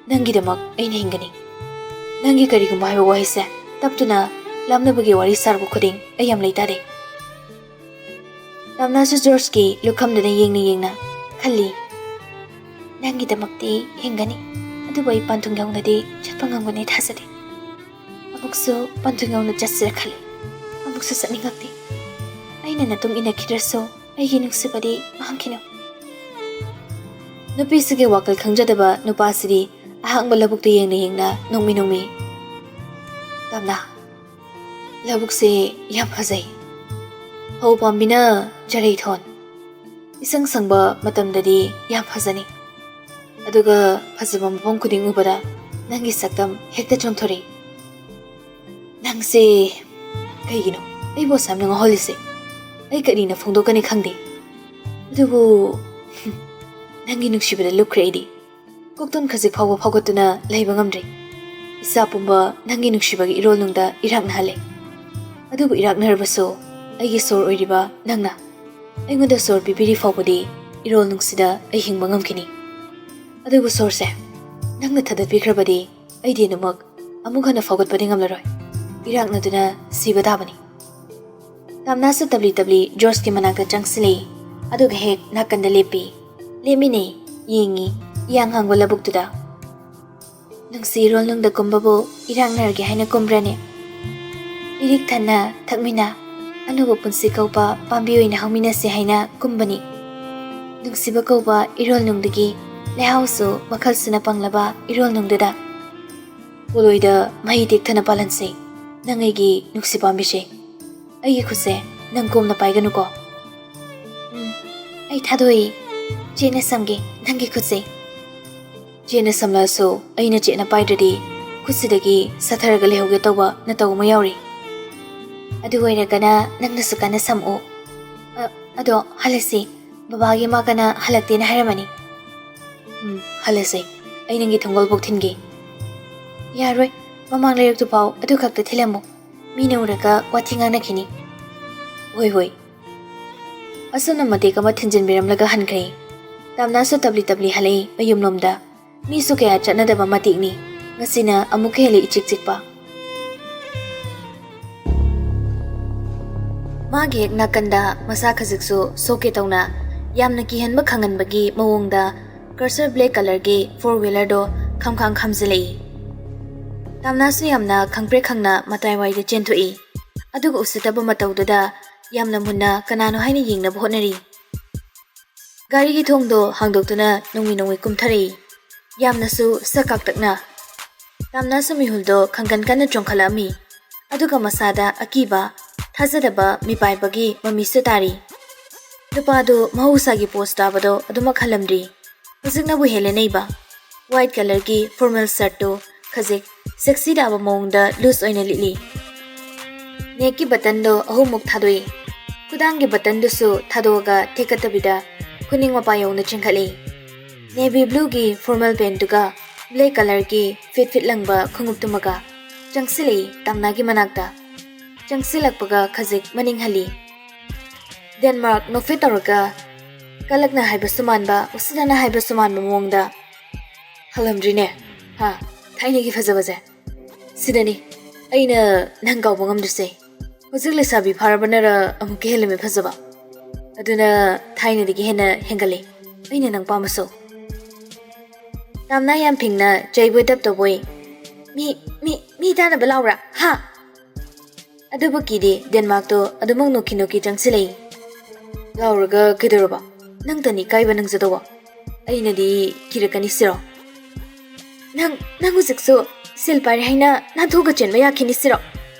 ꯅꯪꯒꯤꯗꯃꯛ ꯑꯩꯅ ꯍꯤꯡꯒꯅꯤ. ꯅꯪꯒꯤ ꯀꯔꯤꯒꯨꯝꯕ ꯍꯥꯏꯕ ꯋꯥꯍꯩꯁꯦ ꯇꯞꯇꯨꯅ ꯂꯥꯞꯅꯕꯒꯤ ꯋꯥꯔꯤ ꯁꯥꯔꯛꯄ ꯈꯨꯗꯤꯡ ꯑꯩ ꯌꯥꯝ ꯂꯩꯇꯥꯔꯦ. ꯇꯝꯅꯥꯁꯨ ꯖꯣꯔꯖꯀꯤ ꯂꯨꯈꯝꯗꯨꯗ ꯌꯦꯡꯅ ꯈꯜꯂꯤ. ꯅꯪꯒꯤꯗꯃꯛꯇꯤ ꯍꯤꯡꯒꯅꯤ. ꯑꯗꯨꯕꯨ ꯑꯩ ꯄꯟꯊꯨꯡ ꯌꯧꯅꯗꯤ ꯆꯠꯄ ꯉꯝꯒꯅꯤ ꯊꯥꯖꯗꯦ. ꯑꯃꯨꯛꯁꯨ ꯄꯟꯊꯨꯡ ꯌꯧꯅ ꯆꯠꯁꯤꯔ ꯈꯜꯂꯤ. ꯑꯃꯨꯛꯁꯨ ꯆꯠꯅꯤꯡꯉꯛꯇꯦ. ꯑꯩꯅ ꯅꯇꯨꯡ ꯏꯟꯅꯈꯤꯗ꯭ꯔꯁꯨ ꯑꯩꯒꯤ ꯅꯨꯡꯁꯤꯕꯗꯤ ꯃꯥꯡꯈꯤꯅꯨ. ꯅꯨꯄꯤꯁꯤꯒꯤ ꯋꯥꯈꯜ ꯈꯪꯖꯗꯕ ꯅꯨꯄꯥꯁꯤꯗꯤ ꯑꯍꯥꯡꯕ ꯂꯧꯕꯨꯛꯇ ꯌꯦꯡꯅ ꯅꯣꯡꯃꯤ. ꯇꯝꯅꯥ, ꯂꯧꯕꯨꯛꯁꯦ ꯌꯥꯝ ꯐꯖꯩ. ꯍꯧ ꯄꯥꯝꯕꯤꯅ ꯆꯔꯩꯊꯣꯟ. ꯏꯁꯪ ꯁꯪꯕ ꯃꯇꯝꯗꯗꯤ ꯌꯥꯝ ꯐꯖꯅꯤ. ꯑꯗꯨꯒ ꯐꯖꯕ ꯃꯐꯝ ꯈꯨꯗꯤꯡ ꯎꯕꯗ ꯅꯪꯒꯤ ꯁꯛꯇꯝ ꯍꯦꯛꯇ ꯆꯣꯡꯊꯣꯔꯛꯏ. ꯅꯪꯁꯦ ꯀꯩꯒꯤꯅꯣ ꯑꯩꯕꯨ ꯑꯁꯨꯝꯅ ꯉꯥꯎꯍꯜꯂꯤꯁꯦ? ꯑꯩ ꯀꯔꯤꯅ ꯐꯣꯡꯗꯣꯛꯀꯅꯤ ꯈꯪꯗꯦ. ꯑꯗꯨꯕꯨ ꯅꯪꯒꯤ ꯅꯨꯡꯁꯤꯕꯗ ꯂꯨꯞꯈ꯭ꯔꯦ ꯑꯩꯗꯤ. ꯀꯣꯛꯇꯨꯝ ꯈꯖꯤꯛ ꯐꯥꯎꯕ ꯐꯥꯎꯒꯠꯇꯨꯅ ꯂꯩꯕ ꯉꯝꯗ꯭ꯔꯦ. ꯏꯆꯥ ꯄꯨꯝꯕ ꯅꯪꯒꯤ ꯅꯨꯡꯁꯤꯕꯒꯤ ꯏꯔꯣꯜꯅꯨꯡꯗ ꯏꯔꯥꯛꯅꯍꯜꯂꯦ. ꯑꯗꯨꯕꯨ ꯏꯔꯥꯛꯅꯔꯕꯁꯨ ꯑꯩꯒꯤ ꯁꯣꯔ ꯑꯣꯏꯔꯤꯕ ꯅꯪꯅ ꯑꯩꯉꯣꯟꯗ ꯁꯣꯔ ꯄꯤꯕꯤꯔꯤ ꯐꯥꯎꯕꯗꯤ ꯏꯔꯣꯜꯅꯨꯡꯁꯤꯗ ꯑꯩ ꯍꯤꯡꯕ ꯉꯝꯈꯤꯅꯤ. ꯑꯗꯨꯕꯨ ꯁꯣꯔꯁꯦ ꯅꯪꯅ ꯊꯥꯗꯠꯄꯤꯈ꯭ꯔꯕꯗꯤ ꯑꯩꯗꯤ ꯑꯃꯨꯛ ꯍꯟꯅ ꯐꯥꯎꯒꯠꯄꯗꯤ ꯉꯝꯂꯔꯣই. ꯏꯔꯥꯛꯅꯗꯨꯅ ꯁꯤꯕ ꯇꯥꯕꯅꯤ. ꯇꯝꯅꯥꯁꯨ ꯇꯞꯂꯤ ꯖꯣꯔꯖꯀꯤ ꯃꯅꯥꯛꯇ ꯆꯪꯁꯤꯜꯂꯤ. ꯑꯗꯨꯒ ꯍꯦꯛ ꯅꯥꯀꯟꯗ ꯂꯦꯞꯄꯤ. ꯂꯦꯞꯃꯤꯟꯅꯩ. ꯌꯦꯡꯉꯤ ꯏꯌꯥꯡ ꯍꯥꯡꯕ ꯂꯧꯕꯨꯛꯇꯨꯗ. ꯅꯪꯁꯤ ꯏꯔꯣꯜꯅꯨꯡꯗ ꯀꯨꯝꯕꯕꯨ ꯏꯔꯥꯛꯅꯔꯒꯦ ꯍꯥꯏꯅ ꯀꯨꯝꯕ꯭ꯔꯅꯦ? ꯏꯔꯤꯛ ꯊꯟꯅ ꯊꯛꯃꯤꯟꯅ ꯑꯅꯧꯕ ꯄꯨꯟꯁꯤ ꯀꯧꯕ ꯄꯥꯝꯕꯤ ꯑꯣꯏꯅ ꯍꯧꯃꯤꯟꯅꯁꯦ ꯍꯥꯏꯅ ꯀꯨꯝꯕꯅꯤ. ꯅꯨꯡꯁꯤꯕ ꯀꯧꯕ ꯏꯔꯣꯜꯅꯨꯡꯗꯒꯤ ꯂꯩꯍꯥꯎꯁꯨ ꯃꯈꯜ ꯁꯨꯅ ꯄꯪꯂꯕ ꯏꯔꯣꯜꯅꯨꯡꯗꯨꯗ ꯄꯣꯂꯣꯏꯗ ꯃꯍꯩ ꯇꯦꯛꯊꯅ ꯄꯥꯜꯍꯟꯁꯦ. ꯅꯪ ꯑꯩꯒꯤ ꯅꯨꯡꯁꯤ ꯄꯥꯝꯕꯤꯁꯦ. ꯑꯩꯒꯤ ꯈꯨꯠꯁꯦ ꯅꯪ ꯀꯣꯝꯅ ꯄꯥꯏꯒꯅꯨꯀꯣ. ꯑꯩ ꯊꯥꯗꯣꯛꯏ. ꯆꯦꯠꯅ ꯁꯝꯒꯦ ꯅꯪꯒꯤ ꯈꯨꯠꯁꯦ. ꯆꯦꯠꯅ ꯁꯝꯂꯛꯑꯁꯨ ꯑꯩꯅ ꯆꯦꯠꯅ ꯄꯥꯏꯗ꯭ꯔꯗꯤ ꯈꯨꯠꯁꯤꯗꯒꯤ ꯁꯥꯊꯔꯒ ꯂꯩꯍꯧꯒꯦ ꯇꯧꯕ ꯅꯇꯧ ꯑꯃ ꯌꯥꯎꯔꯤ. ꯑꯗꯨ ꯑꯣꯏꯔꯒꯅ ꯅꯪꯅꯁꯨ ꯀꯟꯅ ꯁꯝꯃꯛꯑꯣ. ꯑꯗꯣ ꯍꯜꯂꯁꯤ. ꯕꯕꯥꯒꯤ ꯃꯥꯒꯅ ꯍꯜꯂꯛꯇꯦꯅ ꯍꯥꯏꯔꯝꯃꯅꯤ. ꯍꯜꯂꯁꯦ. ꯑꯩ ꯅꯪꯒꯤ ꯊꯣꯡꯒꯣꯜꯐꯥꯎ ꯊꯤꯟꯒꯦ. ꯌꯥꯔꯣꯏ. ꯃꯃꯥꯡ ꯂꯩꯔꯛꯇꯨ ꯐꯥꯎ ꯑꯗꯨ ꯈꯛꯇ ꯊꯤꯜꯂꯝꯃꯨ. ꯃꯤꯅ ꯎꯔꯒ ꯋꯥꯊꯤ ꯉꯥꯡꯅꯈꯤꯅꯤ. ꯍꯣꯏ. ꯑꯁꯨꯝꯅ ꯃꯇꯦꯛ ꯑꯃ ꯊꯤꯟꯖꯤꯟꯕꯤꯔꯝꯂꯒ ꯍꯟꯈ꯭ꯔꯦ. ꯇꯝꯅꯥꯁꯨ ꯇꯞꯂꯤ ꯍꯜꯂꯛꯏ ꯃꯌꯨꯝꯂꯣꯝꯗ. ꯃꯤꯁꯨ ꯀꯌꯥ ꯆꯠꯅꯗꯕ ꯃꯇꯦꯛꯅꯤ. ꯉꯁꯤꯅ ꯑꯃꯨꯛꯀ ꯍꯦꯜꯂꯤ ꯏꯆꯤꯛ ꯆꯤꯛꯄ. ꯃꯥꯒꯤ ꯍꯦꯛ ꯅꯥꯀꯟꯗ ꯃꯁꯥ ꯈꯖꯤꯛꯁꯨ ꯁꯣꯛꯀꯦ ꯇꯧꯅ ꯌꯥꯝꯅ ꯀꯤꯍꯟꯕ ꯈꯪꯍꯟꯕꯒꯤ ꯃꯑꯣꯡꯗ ꯀꯔꯁꯔ ꯕ꯭ꯂꯦꯛ ꯀꯂꯔꯒꯤ 4-wheelerꯗꯣ ꯈꯝꯈꯥꯡ ꯈꯝꯖꯤꯜꯂꯛꯏ. ꯇꯝꯅꯥꯁꯨ ꯌꯥꯝꯅ ꯈꯪꯄ꯭ꯔꯦꯛ ꯈꯪꯅ ꯃꯇꯥꯏꯋꯥꯏꯗ ꯆꯦꯟꯊꯣꯛꯏ. ꯑꯗꯨꯒ ꯎꯁꯤꯠꯇꯕ ꯃꯇꯧꯗꯨꯗ ꯌꯥꯝꯅ ꯃꯨꯟꯅ ꯀꯅꯥꯅꯣ ꯍꯥꯏꯅ ꯌꯦꯡꯅꯕ ꯍꯣꯠꯅꯔꯤ. ꯒꯥꯔꯤꯒꯤ ꯊꯣꯡꯗꯣ ꯍꯥꯡꯗꯣꯛꯇꯨꯅ ꯅꯣꯡꯃꯩ ꯀꯨꯝꯊꯔꯛꯏ. ꯌꯥꯝꯅꯁꯨ ꯁꯛꯀꯥꯛꯇꯛꯅ. ꯇꯝꯅꯥꯁꯨ ꯃꯤꯍꯨꯜꯗꯣ ꯈꯪꯒꯟ ꯀꯟꯅ ꯆꯣꯡꯈꯠꯂꯛꯑꯝꯃꯤ. ꯑꯗꯨꯒ ꯃꯁꯥꯗ ꯑꯀꯤꯕ ꯊꯥꯖꯗꯕ ꯃꯤꯄꯥꯏꯕꯒꯤ ꯃꯃꯤꯁꯨ ꯇꯥꯔꯤ. ꯅꯨꯄꯥꯗꯣ ꯃꯍꯧꯁꯥꯒꯤ ꯄꯣꯁ ꯇꯥꯕꯗꯣ ꯑꯗꯨꯃꯛ ꯍꯜꯂꯝꯗ꯭ꯔꯤ. ꯍꯧꯖꯤꯛꯅꯕꯨ ꯍꯦꯜꯂꯦ ꯅꯩꯕ. ꯋꯥꯏꯠ ꯀꯂꯔꯒꯤ ꯐꯣꯔꯃꯦꯜ ꯁꯔꯠꯇꯨ ꯈꯖꯤꯛ ꯁꯦꯛꯁꯤ ꯇꯥꯕ ꯃꯑꯣꯡꯗ ꯂꯨꯖ ꯑꯣꯏꯅ ꯂꯤꯠꯂꯤ. ꯅꯦꯛꯀꯤ ꯕꯇꯟꯗꯣ 3ꯃꯨꯛ ꯊꯥꯗꯣꯛꯏ. ꯈꯨꯗꯥꯡꯒꯤ ꯕꯇꯟꯗꯨꯁꯨ ꯊꯥꯗꯣꯛꯑꯒ ꯊꯦꯛꯀꯠꯇꯕꯤꯗ ꯈꯨꯅꯤꯡ ꯃꯄꯥ ꯌꯧꯅ ꯆꯤꯡꯈꯠꯂꯤ. ꯅꯦꯚꯤ ꯕ꯭ꯂꯨꯒꯤ ꯐꯣꯔꯃꯦꯜ ꯄꯦꯟꯇꯨꯒ ꯕ꯭ꯂꯦꯛ ꯀꯂꯔꯒꯤ ꯐꯤꯠ ꯂꯪꯕ ꯈꯣꯡꯎꯞꯇꯨꯃꯒ ꯆꯪꯁꯤꯜꯂꯛꯏ ꯇꯝꯅꯥꯒꯤ ꯃꯅꯥꯛꯇ. ꯆꯪꯁꯤꯜꯂꯛꯄꯒ ꯈꯖꯤꯛ ꯃꯅꯤꯡ ꯍꯜꯂꯤ. ꯗꯦꯟꯃꯥꯔꯛ ꯅꯣꯛꯐꯦꯠ ꯇꯧꯔꯒ ꯀꯂꯛꯅ ꯍꯥꯏꯕꯁꯨ ꯃꯥꯟꯕ ꯎꯁꯤꯠꯅꯅ ꯍꯥꯏꯕꯁꯨ ꯃꯥꯟꯕ ꯃꯑꯣꯡꯗ ꯍꯜꯂꯝꯗ꯭ꯔꯤꯅꯦ ꯊꯥꯏꯅꯒꯤ ꯐꯖꯕꯁꯦ. ꯁꯤꯗꯅꯤ ꯑꯩꯅ ꯅꯪ ꯀꯥꯎꯕ ꯉꯝꯗ꯭ꯔꯤꯁꯦ. ꯍꯧꯖꯤꯛ ꯂꯩꯁꯥꯕꯤ ꯐꯥꯔꯕꯅꯔ ꯑꯃꯨꯛꯀ ꯍꯦꯜꯂꯝꯃꯦ ꯐꯖꯕ. ꯑꯗꯨꯅ ꯊꯥꯏꯅꯗꯒꯤ ꯍꯦꯟꯅ ꯍꯦꯟꯒꯠꯂꯦ ꯑꯩꯅ ꯅꯪ ꯄꯥꯝꯕꯁꯨ. ꯇꯝꯅꯥ ꯌꯥꯝ ꯐꯤꯡꯅ ꯆꯩꯕꯣꯏ ꯇꯞꯇꯧꯕꯣꯏ. ꯃꯤ ꯇꯥꯅꯕ ꯂꯥꯎꯕ꯭ꯔꯥ? ꯑꯗꯨꯕꯨ ꯀꯤꯗꯦ ꯗꯦꯟꯃꯥꯔꯛꯇꯣ ꯑꯗꯨꯃꯛ ꯅꯣꯛꯈꯤ ꯆꯪꯁꯤꯜꯂꯛꯏ. ꯂꯥꯎꯔꯒ ꯀꯩꯗꯧꯔꯕ? ꯅꯪꯇꯅꯤ ꯀꯥꯏꯕ ꯅꯪꯖꯗꯧꯕ. ꯑꯩꯅꯗꯤ ꯀꯤꯔꯛꯀꯅꯤ ꯁꯤꯔꯣ? ꯅꯪ ꯍꯧꯖꯤꯛꯁꯨ ꯁꯦꯜ ꯄꯥꯏꯔꯦ ꯍꯥꯏꯅ ꯅꯥꯟꯊꯣꯛꯑꯒ ꯆꯦꯟꯕ ꯌꯥꯈꯤꯅꯤ ꯁꯤꯔꯣ?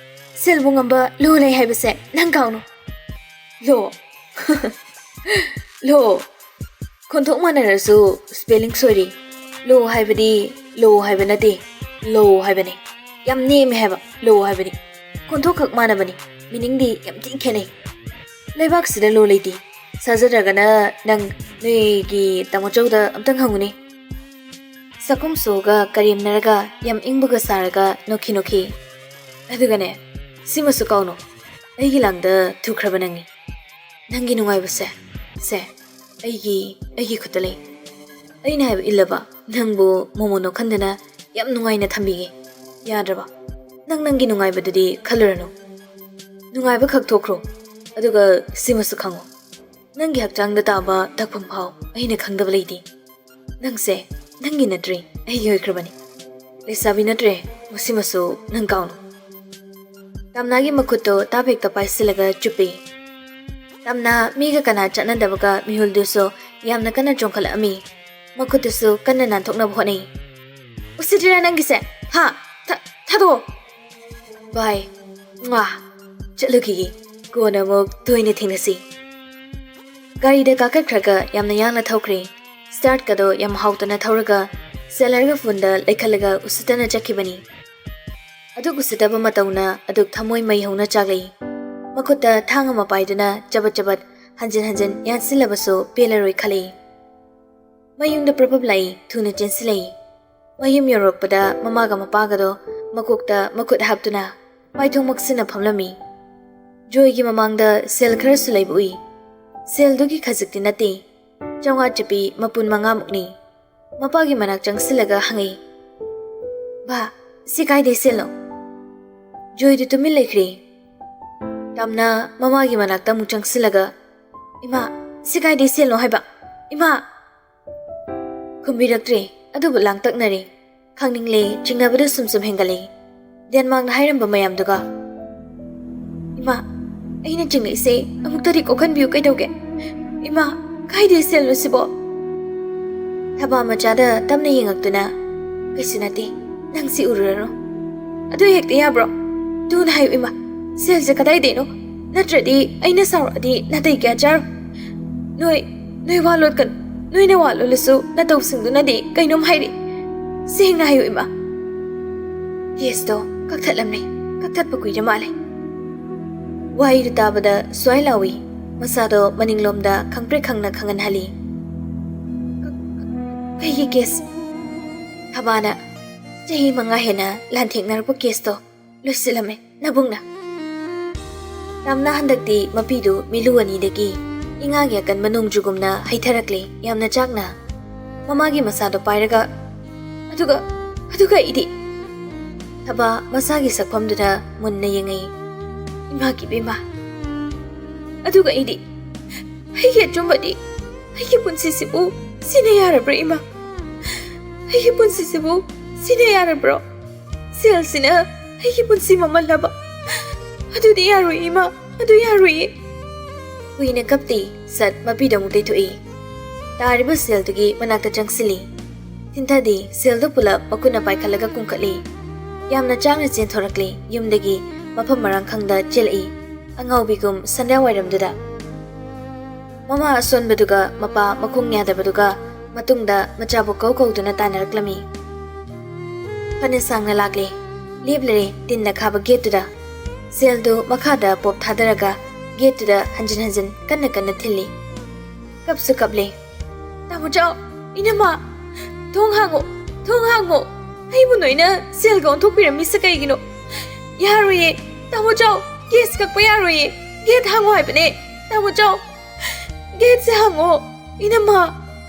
ꯁꯦꯜꯕꯨ ꯉꯝꯕ ꯂꯣ ꯂꯩ ꯍꯥꯏꯕꯁꯦ ꯅꯪ ꯀꯥꯎꯅꯨ. ꯂꯣ? ꯈꯣꯟꯊꯣꯛ ꯃꯥꯟꯅꯔꯁꯨ ꯁ꯭ꯄꯦꯂꯤꯡ ꯁꯣꯏꯔꯤ ꯂꯣ ꯍꯥꯏꯕꯗꯤ ꯂꯣ ꯍꯥꯏꯕ ꯅꯠꯇꯦ ꯂꯣ ꯍꯥꯏꯕꯅꯤ ꯌꯥꯝ ꯅꯦꯝꯃꯦ ꯍꯥꯏꯕ ꯂꯣ ꯍꯥꯏꯕꯅꯤ ꯈꯣꯟꯊꯣꯛ ꯈꯛ ꯃꯥꯟꯅꯕꯅꯤ ꯃꯤꯅꯤꯡꯗꯤ ꯌꯥꯝ ꯊꯤ ꯈꯦꯠꯅꯩ ꯂꯩꯕꯥꯛꯁꯤꯗ ꯂꯣ ꯂꯩꯇꯦ ꯁꯥꯖꯗ꯭ꯔꯒꯅ ꯅꯪ ꯅꯣꯏꯒꯤ ꯇꯥꯃꯣꯆꯧꯗ ꯑꯝꯇꯪ ꯍꯪꯉꯨꯅꯦ ꯆꯥꯛꯈꯨꯝ ꯁꯣꯒ ꯀꯔꯦꯝꯅꯔꯒ ꯌꯥꯝ ꯏꯪꯕꯒ ꯁꯥꯔꯒ ꯅꯣꯛꯈꯤ ꯑꯗꯨꯒꯅꯦ ꯁꯤꯃꯁꯨ ꯀꯥꯎꯅꯣ ꯑꯩꯒꯤ ꯂꯥꯡꯗ ꯊꯨꯈ꯭ꯔꯕ ꯅꯪꯒꯤ ꯅꯨꯡꯉꯥꯏꯕꯁꯦ ꯑꯩꯒꯤ ꯈꯨꯠꯇ ꯂꯩ ꯑꯩꯅ ꯍꯥꯏꯕ ꯏꯜꯂꯕ ꯅꯪꯕꯨ ꯃꯣꯃꯣꯅꯣ ꯈꯟꯗꯅ ꯌꯥꯝ ꯅꯨꯡꯉꯥꯏꯅ ꯊꯝꯕꯤꯒꯦ ꯌꯥꯗ꯭ꯔꯕ ꯅꯪꯒꯤ ꯅꯨꯡꯉꯥꯏꯕꯗꯨꯗꯤ ꯈꯜꯂꯨꯔꯅꯨ ꯅꯨꯡꯉꯥꯏꯕ ꯈꯛ ꯊꯣꯛꯈ꯭ꯔꯣ ꯑꯗꯨꯒ ꯁꯤꯃꯁꯨ ꯈꯪꯉꯣ ꯅꯪꯒꯤ ꯍꯛꯆꯥꯡꯗ ꯇꯥꯕ ꯇꯛꯐꯝ ꯐꯥꯎ ꯑꯩꯅ ꯈꯪꯗꯕ ꯂꯩꯇꯦ ꯅꯪꯁꯦ ꯅꯪꯒꯤ ꯅꯠꯇ꯭ꯔꯦ ꯑꯩꯒꯤ ꯑꯣꯏꯈ꯭ꯔꯕꯅꯤ ꯂꯩꯁꯥꯕꯤ ꯅꯠꯇ꯭ꯔꯦ ꯃꯁꯤꯃꯁꯨ ꯅꯪ ꯀꯥꯎꯅꯨ ꯇꯝꯅꯥꯒꯤ ꯃꯈꯨꯠꯇꯣ ꯇꯥꯞ ꯍꯦꯛꯇ ꯄꯥꯏꯁꯤꯜꯂꯒ ꯆꯨꯞꯄꯤ ꯇꯝꯅꯥ ꯃꯤꯒ ꯀꯅꯥ ꯆꯠꯅꯗꯕꯒ ꯃꯤꯍꯨꯜꯗꯨꯁꯨ ꯌꯥꯝꯅ ꯀꯟꯅ ꯆꯣꯡꯈꯠꯂꯛꯑꯝꯃꯤ ꯃꯈꯨꯠꯇꯨꯁꯨ ꯀꯟꯅ ꯅꯥꯟꯊꯣꯛꯅꯕ ꯍꯣꯠꯅꯩ ꯎꯁꯤꯠꯇ꯭ꯔꯤꯔꯥ ꯅꯪꯒꯤꯁꯦ ꯍꯥ ꯊꯥꯗꯣꯛꯑꯣ ꯕꯥꯏ ꯆꯠꯂꯨꯈꯤꯒꯦ ꯀꯣꯟꯅ ꯑꯃꯨꯛ ꯇꯣꯏꯅ ꯊꯦꯡꯅꯁꯤ ꯒꯥꯔꯤꯗ ꯀꯥꯈꯠꯈ꯭ꯔꯒ ꯌꯥꯝꯅ ꯌꯥꯡꯅ ꯊꯧꯈ꯭ꯔꯦ ꯁ꯭ꯇꯥꯔꯠꯀꯗꯣ ꯌꯥꯝ ꯍꯥꯎꯇꯅ ꯊꯧꯔꯒ ꯁꯦꯂꯔꯒ ꯐꯨꯟꯗ ꯂꯩꯈꯠꯂꯒ ꯎꯁꯤꯠꯇꯅ ꯆꯠꯈꯤꯕꯅꯤ ꯑꯗꯨꯛ ꯎꯁꯤꯠꯇꯕ ꯃꯇꯧꯅ ꯑꯗꯨꯛ ꯊꯃꯣꯏ ꯃꯩ ꯍꯧꯅ ꯆꯥꯛꯂꯩ ꯃꯈꯨꯠꯇ ꯊꯥꯡ ꯑꯃ ꯄꯥꯏꯗꯨꯅ ꯆꯕꯠ ꯍꯟꯖꯤꯟ ꯌꯥꯟꯁꯤꯜꯂꯕꯁꯨ ꯄꯦꯜꯂꯔꯣꯏ ꯈꯜꯂꯤ ꯃꯌꯨꯝꯗ ꯄ꯭ꯔꯄꯞ ꯂꯥꯛꯏ ꯊꯨꯅ ꯆꯦꯟꯁꯤꯜꯂꯛꯏ ꯃꯌꯨꯝ ꯌꯧꯔꯛꯄꯗ ꯃꯃꯥꯒ ꯃꯄꯥꯒꯗꯣ ꯃꯀꯣꯛꯇ ꯃꯈꯨꯠ ꯍꯥꯞꯇꯨꯅ ꯃꯥꯏꯊꯣꯡꯃꯛꯁꯤꯟꯅ ꯐꯝꯂꯝꯃꯤ ꯖꯣꯏꯒꯤ ꯃꯃꯥꯡꯗ ꯁꯦꯜ ꯈꯔꯁꯨ ꯂꯩꯕ ꯎꯏ ꯁꯦꯜꯗꯨꯒꯤ ꯈꯖꯤꯛꯇꯤ ꯅꯠꯇꯦ 500 ꯆꯄꯤ ꯃꯄꯨꯟ 5ꯃꯨꯛꯅꯤ ꯃꯄꯥꯒꯤ ꯃꯅꯥꯛ ꯆꯪꯁꯤꯜꯂꯒ ꯍꯪꯉꯤ ꯕꯥ ꯁꯤ ꯀꯥꯏꯗꯩ ꯁꯦꯜꯅꯣ ꯖꯣꯏꯗꯨ ꯇꯨꯃꯤꯟ ꯂꯩꯈ꯭ꯔꯦ ꯇꯝꯅ ꯃꯃꯥꯒꯤ ꯃꯅꯥꯛꯇ ꯑꯃꯨꯛ ꯆꯪꯁꯤꯜꯂꯒ ꯏꯃꯥ ꯁꯤ ꯀꯥꯏꯗꯩ ꯁꯦꯜꯅꯣ ꯍꯥꯏꯕ ꯏꯃꯥ ꯈꯨꯝꯕꯤꯔꯛꯇ꯭ꯔꯦ ꯑꯗꯨꯕꯨ ꯂꯥꯡꯇꯛꯅꯔꯦ ꯈꯪꯅꯤꯡꯂꯦ ꯆꯤꯡꯅꯕꯗ ꯁꯨꯝ ꯍꯦꯟꯒꯠꯂꯦ ꯗꯦꯟꯃꯥꯔꯛꯅ ꯍꯥꯏꯔꯝꯕ ꯃꯌꯥꯝꯗꯨꯒ 이마, ꯑꯩꯅ ꯆꯤꯡꯂꯛꯏꯁꯦ ꯑꯃꯨꯛꯇꯗꯤ ꯀꯣꯛꯍꯟꯕꯤꯌꯨ ꯀꯩꯗꯧꯒꯦ? 이마, ꯀꯥꯏꯗꯩ ꯁꯦꯜꯅꯣ ꯁꯤꯕꯣ? ꯊꯕꯥ ꯃꯆꯥꯗ ꯇꯞꯅ ꯌꯦꯡꯉꯛꯇꯨꯅ ꯀꯩꯁꯨ ꯅꯠꯇꯦ, ꯅꯪ ꯁꯤ ꯎꯔꯨꯔꯅꯨ. ꯑꯗꯨ ꯍꯦꯛꯇ ꯌꯥꯕ꯭ꯔꯣ? ꯊꯨꯅ ꯍꯥꯏꯌꯨ ꯏꯃꯥ, ꯁꯦꯜꯁꯦ ꯀꯗꯥꯏꯗꯩꯅꯣ? ꯅꯠꯇ꯭ꯔꯗꯤ ꯑꯩꯅ ꯁꯥꯎꯔꯛꯑꯗꯤ ꯅꯥꯇꯩ ꯀꯌꯥ ꯆꯥꯔꯣ. ꯅꯣꯏ ꯋꯥ ꯂꯣꯠꯀꯅꯨ. ꯅꯣꯏꯅ ꯋꯥ ꯂꯣꯠꯂꯁꯨ ꯅꯇꯧꯁꯤꯡꯗꯨꯅꯗꯤ ꯀꯩꯅꯣꯝ ꯍꯥꯏꯔꯤ. ꯁꯦꯡꯅ ꯍꯥꯏꯌꯨ ꯏꯃꯥ. ꯀꯦꯁꯇꯣ ꯀꯛꯊꯠꯂꯝꯃꯦ. ꯀꯛꯊꯠꯄ ꯀꯨꯏꯔ ꯃꯥꯜꯂꯦ. ꯋꯥꯍꯩꯗꯨ ꯇꯥꯕꯗ ꯁ꯭ꯋꯥꯏ ꯂꯥꯎꯏ. ꯃꯁꯥꯗꯣ ꯃꯅꯤꯡꯂꯣꯝꯗ ꯈꯪꯄ꯭ꯔꯦꯛ ꯈꯪꯅ ꯈꯪꯍꯟꯍꯜꯂꯤ. ꯀꯩꯒꯤ ꯀꯦꯁ? ꯊꯕꯥꯅ ꯆꯍꯤ 5 ꯍꯦꯟꯅ ꯂꯥꯟꯊꯦꯡꯅꯔꯛꯄ ꯀꯦꯁꯇꯣ ꯂꯣꯏꯁꯤꯜꯂꯝꯃꯦ ꯅꯕꯨꯡꯅ. ꯇꯝꯅ ꯍꯟꯗꯛꯇꯤ ꯃꯄꯤꯗꯨ ꯃꯤꯂꯨ ꯑꯅꯤꯗꯒꯤ ꯏꯉꯥꯒꯤ ꯑꯀꯟꯕ ꯅꯣꯡꯖꯨꯒꯨꯝꯅ ꯍꯩꯊꯔꯛꯂꯦ ꯌꯥꯝꯅ ꯆꯥꯛꯅ. ꯃꯃꯥꯒꯤ ꯃꯁꯥꯗꯣ ꯄꯥꯏꯔꯒ ꯑꯗꯨꯒ ꯑꯩꯗꯤ ꯊꯕꯥ ꯃꯁꯥꯒꯤ ꯁꯛꯐꯝꯗꯨꯗ ꯃꯨꯟꯅ ꯌꯦꯡꯉꯩ. 이마기 이마. ꯑꯗꯨꯒ ꯑꯩꯗꯤ ꯑꯩꯒꯤ ꯑꯆꯨꯝꯕꯗꯤ ꯑꯩꯒꯤ ꯄꯨꯟꯁꯤꯁꯤꯕꯨ ꯁꯤꯅ ꯌꯥꯔꯕ꯭ꯔꯥ 이마? ꯑꯩꯒꯤ ꯄꯨꯟꯁꯤꯁꯤꯕꯨ ꯁꯤꯅ ꯌꯥꯔꯕ꯭ꯔꯣ? ꯁꯦꯜꯁꯤꯅ ꯑꯩꯒꯤ ꯄꯨꯟꯁꯤ ꯃꯃꯜꯂꯕ? ꯑꯗꯨꯗꯤ ꯌꯥꯔꯣꯏ 이마. ꯑꯗꯨ ꯌꯥꯔꯣꯏꯌꯦ. ꯀꯨꯏꯅ ꯀꯞꯇꯦ. ꯁꯠ ꯃꯄꯤꯗ ꯑꯃꯨꯛ ꯇꯩꯊꯣꯛꯏ. ꯇꯥꯔꯤꯕ ꯁꯦꯜꯗꯨꯒꯤ ꯃꯅꯥꯛꯇ ꯆꯪꯁꯤꯜꯂꯤ. ꯊꯤꯟꯊꯗꯤ ꯁꯦꯜꯗꯨ ꯄꯨꯂꯞ ꯃꯈꯨꯠꯅ ꯄꯥꯏꯈꯠꯂꯒ ꯀꯨꯝꯈꯠꯂꯤ. ꯌꯥꯝꯅ ꯆꯥꯡꯅ ꯆꯦꯟꯊꯣꯔꯛꯂꯤ. ꯌꯨꯝꯗꯒꯤ ꯃꯐꯝ ꯃꯔꯥꯡ ꯈꯪꯗ ꯆꯦꯜꯂꯛꯏ. ꯑꯉꯥꯎꯕꯤꯒꯨꯝ ꯁꯟꯗ꯭ꯌꯥ ꯋꯥꯏꯔꯝꯗꯨꯗ. ꯃꯃꯥ ꯑꯁꯣꯟꯕꯗꯨꯒ ꯃꯄꯥ ꯃꯈꯣꯡ ꯌꯥꯗꯕꯗꯨꯒ ꯃꯇꯨꯡꯗ ꯃꯆꯥꯕꯨ ꯀꯧꯗꯨꯅ ꯇꯥꯟꯅꯔꯛꯂꯝꯃꯤ. ꯐꯅ ꯁꯥꯡꯅ ꯂꯥꯛꯂꯦ. ꯂꯦꯞꯂꯔꯦ ꯇꯤꯟꯅ ꯈꯥꯕ ꯒꯦꯠꯇꯨꯗ. ꯁꯦꯜꯗꯨ ꯃꯈꯥꯗ ꯄꯣꯞ ꯊꯥꯗꯔꯒ ꯒꯦꯠꯇꯨꯗ ꯍꯟꯖꯤꯟ ꯀꯟꯅ ꯊꯤꯜꯂꯤ. ꯀꯞꯁꯨ ꯀꯞꯂꯦ. ꯇꯥꯃꯣꯆꯥꯎ, 이놈아, ꯊꯣꯡ ꯍꯥꯡꯉꯣ. ꯑꯩꯕꯨ ꯅꯣꯏꯅ ꯁꯦꯜꯒ ꯑꯣꯟꯊꯣꯛꯄꯤꯔꯝꯃꯤꯁꯦ ꯀꯩꯒꯤꯅꯣ? 야로이, 나무죠. 게스 갖고 야로이. 게트 항어 하이브네. 나무죠. 게트 항어. 이놈아,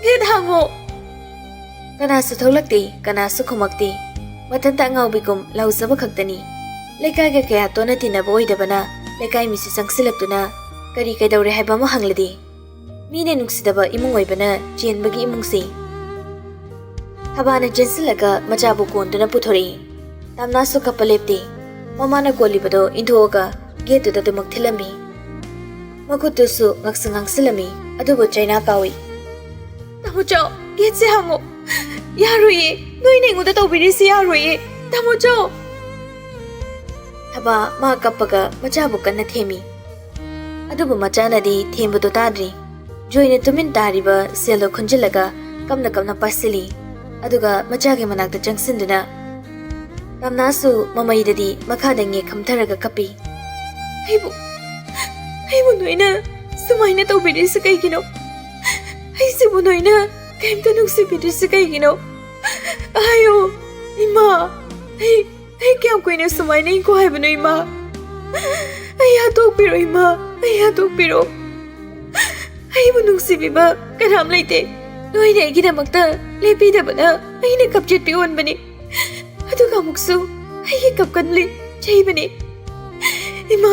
게트 항어. 그나스 돌락디, 그나스 고막디. 마탄 땅아오비금 라우서버 각다니. 레카가 그야 또나 티나 보이다바나. 레카이 미수 상실락도나. 까리 까다우리 하이바모 항라디. 미네 눅시다바 이몽 오이바나 지엔바기 이몽시. 하바나 젠슬라가 마자보 고온도나 부토리. 담나수 카팔렙디. ꯃꯃꯥꯅ ꯀꯣꯜꯂꯤꯕꯗꯣ ꯏꯟꯊꯣꯛꯑꯒ ꯒꯦꯠꯇꯨꯗ ꯑꯗꯨꯃꯛ ꯊꯤꯜꯂꯝꯃꯤ. ꯃꯈꯨꯠꯇꯨꯁꯨ ꯉꯥꯡꯁꯤꯜꯂꯝꯃꯤ. ꯑꯗꯨꯕꯨ ꯆꯩꯅꯥ ꯀꯥꯎꯏ. ꯇꯥꯃꯣꯆꯥꯎ, ꯒꯦꯠꯁꯦ ꯍꯥꯡꯉꯣ. ꯌꯥꯔꯣꯏꯌꯦ. ꯅꯣꯏꯅ ꯑꯩꯉꯣꯟꯗ ꯇꯧꯕꯤꯔꯤꯁꯤ ꯌꯥꯔꯣꯏꯌꯦ. ꯇꯥꯃꯣꯆꯥꯎ. ꯊꯕꯥ ꯃꯥ ꯀꯞꯄꯒ ꯃꯆꯥꯕꯨ ꯀꯟꯅ ꯊꯦꯝꯃꯤ. ꯑꯗꯨꯕꯨ ꯃꯆꯥꯅꯗꯤ ꯊꯦꯝꯕꯗꯣ ꯇꯥꯗ꯭ꯔꯤ. Joyna tumin tariba selo khunjilaga kamna pasili aduga machagi manakta jangsinduna tamnasu mamaidadi makhadange khamtharaga kapi aibu noina sumaina tawbirisi kaigino aisibu noina kaimta nuksibirisi kaigino ayo ima ai kyam koina sumaina inko haibano ima ai hatokpiro ima ai hatokpiro aibu nungsibiba karam leite noina aigidamagta lepidabana aina kapjetpi onbani aduga muksu ai kapkanli chaibani ima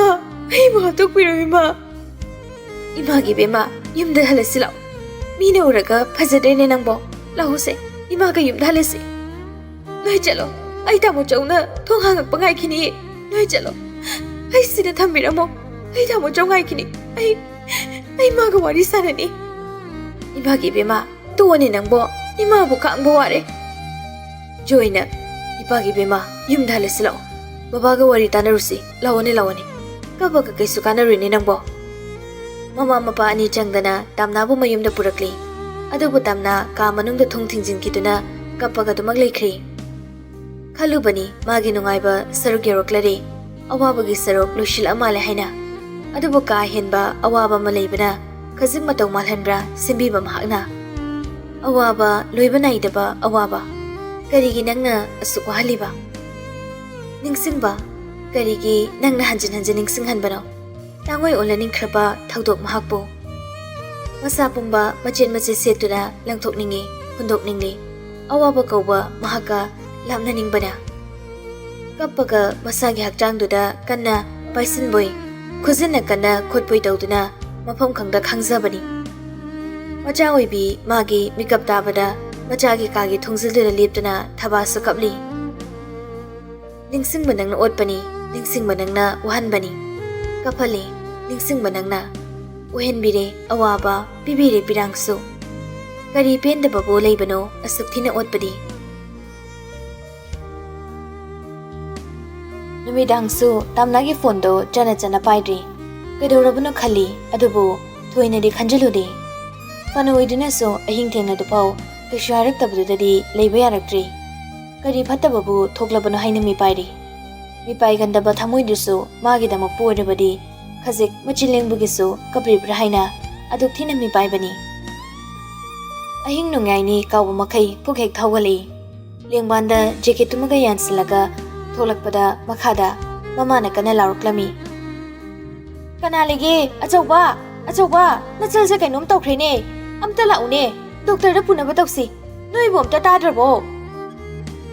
aibu hatokpiro ima gi bema yumda halasila mina uraga phajadene nangbo lahuse ima ga yumda halasi noi chalo ai tamo chawna thong hangak pangai khini noi chalo ai sida thamiramo ai tamo chawai khini ai ma ga wari sanani ima gi bema tone nangbo ima bu khangbo ware joina ipa gi bema yumda halasila baba ga wari tanarusi lawone kaba ka kaisu kanarine nangbo mama mapa ani changdana tamna bu mayumda purakli adubu tamna ka manungda thong thingjin kiduna kapaga dumak lekhri khalubani magi nungaiba saruk yoroklari awabagi saruk lushil amale haina adubu ka henba awaba maleibana khazim mataw malhanbra simbiba mahakna awaba loibana idaba awaba karigi nangna asuk haliba ningsingba karigi nangna hanjin ningsing hanbano tangoi olaning khraba thaudok mahakbo masa pungba machen setuna langthok ningi hundok ningli awaba kauba mahaka lamna ningbana kappaga masagi hakjang duda kanna paisin boy khuzina kanna khotpoi tawduna mafam khangda khangjabani macha oibi magi mikap tabada machagi kagi thongzilda leptuna thabasu kapli ningsing banangna otpani ningsing banangna wahanbani kapali ningsing banangna uhenbire awaba pibire pirangsu kari penda babo leibano asukthina otpadi numidangsu tamnagi fondo jana paidri kedorabano khali adubu thoinadi khanjaludi fanoidina so ahing thengna dupau kisharak tabudadi leiba yarakri kari phatababu thoklabano hainami pairi mi paigandaba thamoidusu magi dama poirabadi khajik machilengbugisu kapribra haina aduk thina mi paibani ahing nungaini kawu makai pukhek thawali lengbanda jacket tumaga yansilaga tholakpada makhada mamana kana lauklami kana lege achauba nachalse kainom tawkhrene amta laune doctor da punaba tawsi noi bomta tadrabo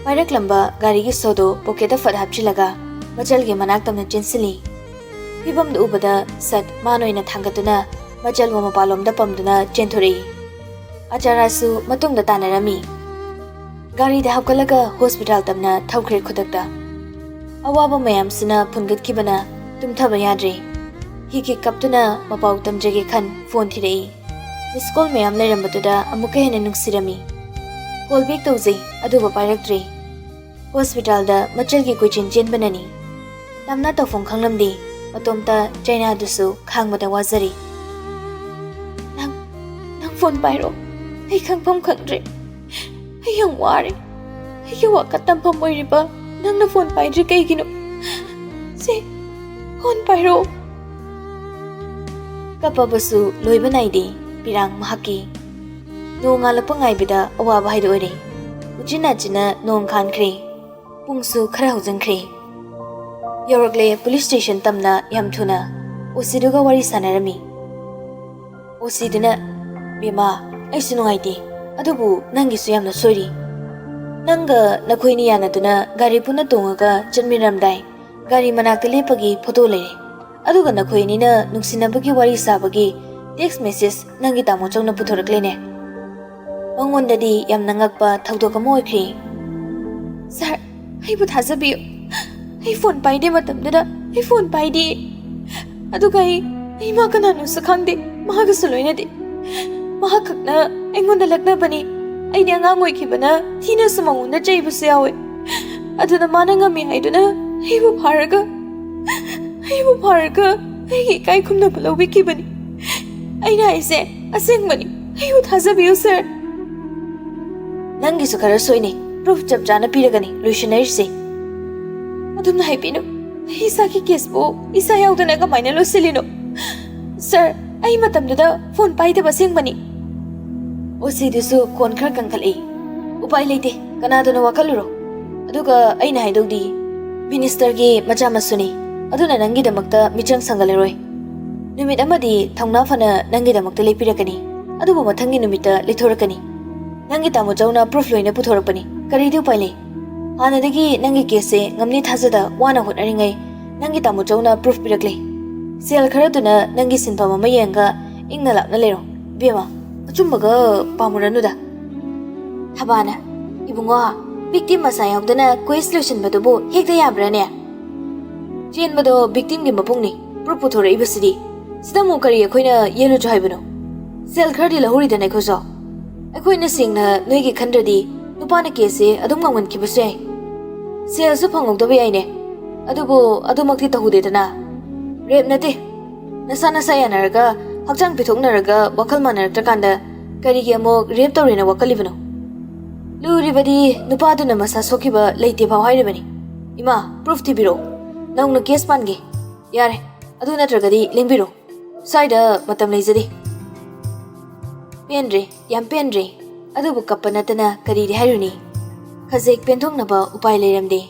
Pairak lamba gari gi sodo pocket fat hapchilaga machal ge manak tamna chinsili hibam du ubada sat manoina thangatuna machal wama palom da pamduna chenthori acharasu matung da tanarami gari da hapkalaga hospital tamna thawkhre khudakta awaba mayam sina phungat kibana tumthaba yadre hiki kaptuna mapau tamjege khan phone thirei miss call mayam lerambatuda amuka hena nungsirami call back tawjei aduba pairaktre hospital da machal gi kuchin chen banani tamna tawfong khanglamdi matomta China dusu khangmada wazari nang phone pairo ai khangpam khangre ai yang ware ai ki wakatam pamoiriba nangna phone paidri kaigino se phone pairo kapabasu loibanaidi pirang mahaki nonga lapangai bida awaba haido ore uchina china nong khankhre pungsu khara hujangkhre yorokle police station tamna yamthuna osiduga wari sanarami osiduna bima aisu nungaiti adubu nangi su yamna sori nanga nakhoini yanaduna gari puna tongaga chanmiramdai gari manakta lepagi photo lere aduga nakhoini na nungsinabagi wari sabagi text message nangi tamo chongna puthoraklene mangondadi yamna ngakpa thawdok ama oikhri sir aibu thajabiyo ai phone paide matamdada ai phone paide aduga ai ma kananu sakhangde mahaga suloina de mahakakna engonda lakna bani ai ne angang oikhibana thina samangunda chaibusu yawe aduna mana ngami haiduna aibu pharaga ai kai khumna bulobi kibani ai na ise ꯑꯁꯦꯡꯕꯅꯤ ꯑꯩꯕꯨ ꯊꯥꯖꯕꯤꯌꯨ sir ꯅꯪꯒꯤꯁꯨ ꯈꯔ ꯁꯣꯏꯅꯤ proof ꯆꯞ ꯆꯥꯅ ꯄꯤꯔꯒꯅꯤ ꯂꯣꯏꯁꯤꯟꯅꯔꯤꯁꯦ ꯑꯗꯨꯝꯅ ꯍꯥꯏꯕꯤꯅꯨ ꯑꯩ ꯏꯁꯥꯒꯤ ꯀꯦꯁꯄꯨ ꯏꯁꯥ ꯌꯥꯎꯗꯅ ꯀꯃꯥꯏꯅ ꯂꯣꯏꯁꯤꯜꯂꯤꯅꯣ ꯁꯔ ꯑꯩ ꯃꯇꯝꯗꯨꯗ ꯐꯣꯟ ꯄꯥꯏꯗꯕ ꯑꯁꯦꯡꯕꯅꯤ ꯑꯣꯁꯤꯗꯨꯁꯨ ꯈꯣꯟ ꯈꯔ ꯀꯟꯈꯠꯂꯛꯏ ꯎꯄꯥꯏ ꯂꯩꯇꯦ ꯀꯅꯥꯗꯨꯅ ꯋꯥꯈꯜꯂꯨꯔꯣ ꯑꯗꯨꯒ ꯑꯩꯅ ꯍꯥꯏꯗꯧꯗꯤ ꯃꯤꯅꯤꯁꯇꯔꯒꯤ ꯃꯆꯥ ꯃꯁꯨꯅꯤ ꯑꯗꯨꯅ ꯅꯪꯒꯤꯗꯃꯛꯇ ꯃꯤꯆꯪ ꯁꯪꯒꯠꯂꯔꯣꯏ ꯅꯨꯃꯤꯠ ꯑꯃꯗꯤ ꯊꯧꯅꯥ ꯐꯅ ꯅꯪꯒꯤꯗꯃꯛꯇ ꯂꯦꯞꯄꯤꯔꯛꯀꯅꯤ ꯑꯗꯨꯕꯨ ꯃꯊꯪꯒꯤ ꯅꯨꯃꯤꯠꯇ ꯂꯩꯊꯣꯔꯛꯀꯅꯤ ꯅꯪꯒꯤ ꯇꯥꯃꯣꯆꯧꯅ ꯄ꯭ꯔꯨꯐ ꯂꯣꯏꯅ ꯄꯨꯊꯣꯔꯛꯄꯅꯤ ꯀꯔꯤꯗꯤ ꯎꯄꯥꯏ ꯂꯩ ꯍꯥꯟꯅꯗꯒꯤ ꯅꯪꯒꯤ ꯀꯦꯁꯁꯦ ꯉꯝꯅꯤ ꯊꯥꯖꯗ ꯋꯥꯅ ꯍꯣꯠꯅꯔꯤꯉꯩ ꯅꯪꯒꯤ ꯇꯥꯃꯣꯆꯧꯅ ꯄ꯭ꯔꯨꯐ ꯄꯤꯔꯛꯂꯦ ꯁꯦꯜ ꯈꯔꯗꯨꯅ ꯅꯪꯒꯤ ꯁꯤꯟꯐꯝ ꯑꯃ ꯌꯦꯡꯉꯒ ꯏꯪꯅ ꯂꯥꯞꯅ ꯂꯩꯔꯣ ꯏꯕꯦꯝꯃ ꯑꯆꯨꯝꯕꯒ ꯄꯥꯝꯃꯨꯔꯅꯨꯗ ꯊꯕꯥꯅ ꯏꯕꯨꯡꯉꯣ victim masa yaudana quest loisinbadubu hekta yabrane chenbado victim gi mapungni proof puthore ibasidi sida mu kari akhoina yelu jo haibano sel khardi lahuri dana khoso akhoina singna noigi khandradi nupana case adum ngangan kibase sel su phangogdabe yaine adubu adumakti tahude dana rep nate nasana sayanaraga hakchang pithoknaraga wakal manartakanda kari gi amok rep tawrena wakalibano Luribadi nupaduna masa sokiba leite phau hairibani ima proof tibiro nangna case pange yare adu natragadi lengbiro saida matam leizadi pendre yam pendre adu bu kappanatana kari ri hairuni khazek penthoknaba upai leiramde